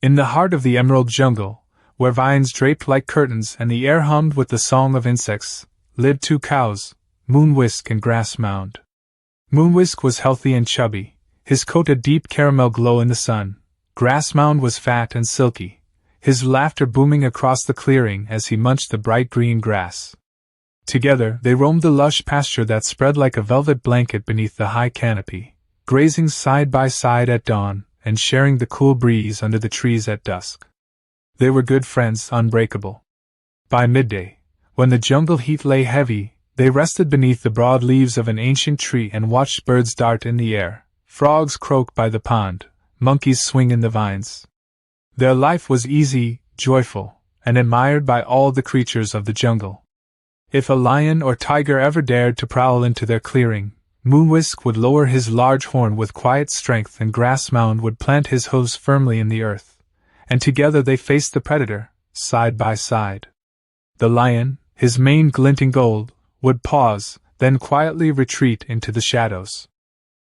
In the heart of the emerald jungle, where vines draped like curtains and the air hummed with the song of insects, lived two cows, Moonwhisk and Grass Mound. Moonwhisk was healthy and chubby, his coat a deep caramel glow in the sun. Grass Mound was fat and silky, his laughter booming across the clearing as he munched the bright green grass. Together they roamed the lush pasture that spread like a velvet blanket beneath the high canopy, grazing side by side at dawn and sharing the cool breeze under the trees at dusk. They were good friends, unbreakable. By midday, when the jungle heat lay heavy, they rested beneath the broad leaves of an ancient tree and watched birds dart in the air, frogs croak by the pond, monkeys swing in the vines. Their life was easy, joyful, and admired by all the creatures of the jungle. If a lion or tiger ever dared to prowl into their clearing, Moonwhisk would lower his large horn with quiet strength and Grass Mound would plant his hooves firmly in the earth, and together they faced the predator, side by side. The lion, his mane glinting gold, would pause, then quietly retreat into the shadows.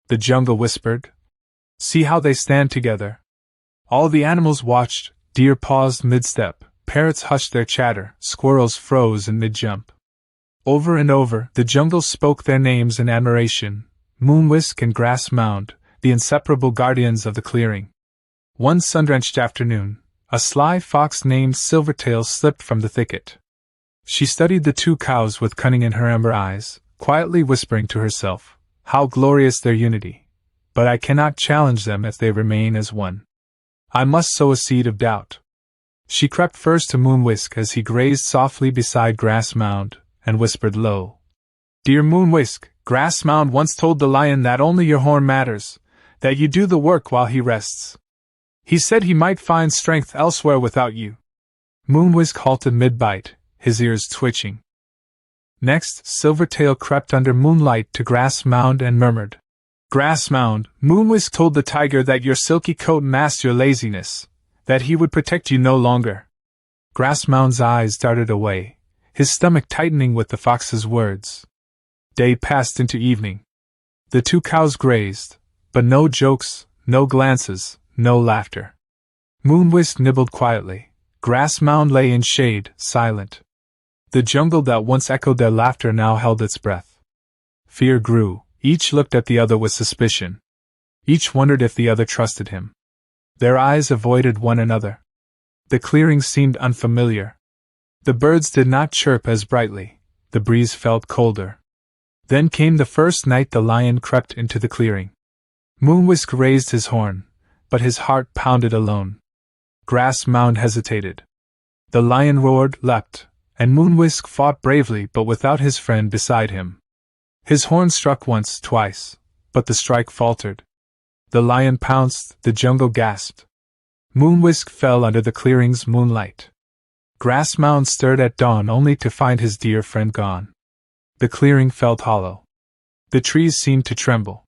The jungle whispered, "See how they stand together." All the animals watched. Deer paused mid-step, parrots hushed their chatter, squirrels froze in mid-jump. Over and over, the jungle spoke their names in admiration, Moonwhisk and Grass Mound, the inseparable guardians of the clearing. One sun-drenched afternoon, a sly fox named Silvertail slipped from the thicket. She studied the two cows with cunning in her amber eyes, quietly whispering to herself, "How glorious their unity! But I cannot challenge them if they remain as one. I must sow a seed of doubt." She crept first to Moonwhisk as he grazed softly beside Grass Mound, and whispered low, "Dear Moonwhisk, Grass Mound once told the lion that only your horn matters, that you do the work while he rests. He said he might find strength elsewhere without you." Moonwhisk halted mid-bite, his ears twitching. Next, Silvertail crept under moonlight to Grass Mound and murmured, "Grass Mound, Moonwhisk told the tiger that your silky coat masked your laziness, that he would protect you no longer." Grass Mound's eyes darted away, his stomach tightening with the fox's words. Day passed into evening. The two cows grazed, but no jokes, no glances, no laughter. Moonwhisk nibbled quietly. Grass Mound lay in shade, silent. The jungle that once echoed their laughter now held its breath. Fear grew. Each looked at the other with suspicion. Each wondered if the other trusted him. Their eyes avoided one another. The clearing seemed unfamiliar. The birds did not chirp as brightly. The breeze felt colder. Then came the first night the lion crept into the clearing. Moonwhisk raised his horn, but his heart pounded alone. Grass Mound hesitated. The lion roared, leapt, and Moonwhisk fought bravely but without his friend beside him. His horn struck once, twice, but the strike faltered. The lion pounced, the jungle gasped. Moonwhisk fell under the clearing's moonlight. Grass Mound stirred at dawn only to find his dear friend gone. The clearing felt hollow. The trees seemed to tremble.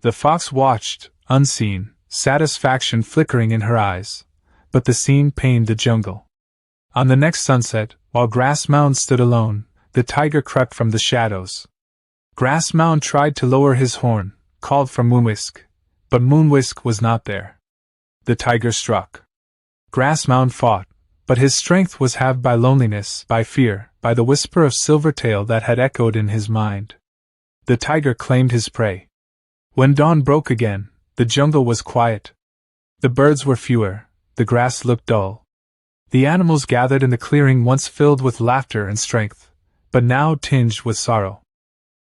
The fox watched, unseen, satisfaction flickering in her eyes, but the scene pained the jungle. On the next sunset, while Grass Mound stood alone, the tiger crept from the shadows. Grass Mound tried to lower his horn, called for Moonwhisk, but Moonwhisk was not there. The tiger struck. Grass Mound fought, but his strength was halved by loneliness, by fear, by the whisper of Silvertail that had echoed in his mind. The tiger claimed his prey. When dawn broke again, the jungle was quiet. The birds were fewer, the grass looked dull. The animals gathered in the clearing once filled with laughter and strength, but now tinged with sorrow.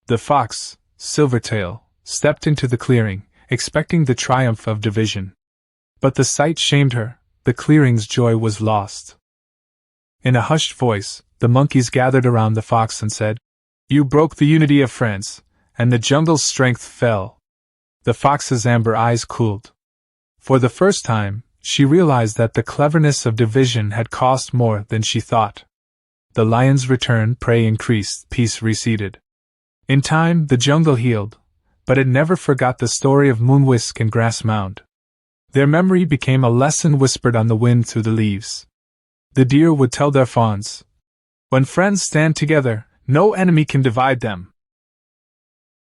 The fox, Silvertail, stepped into the clearing, expecting the triumph of division. But the sight shamed her. The clearing's joy was lost. In a hushed voice, the monkeys gathered around the fox and said, "You broke the unity of friends, and the jungle's strength fell." The fox's amber eyes cooled. For the first time, she realized that the cleverness of division had cost more than she thought. The lion's return, prey increased, peace receded. In time, the jungle healed, but it never forgot the story of Moonwhisk and Grass Mound. Their memory became a lesson whispered on the wind through the leaves. The deer would tell their fawns, "When friends stand together, no enemy can divide them."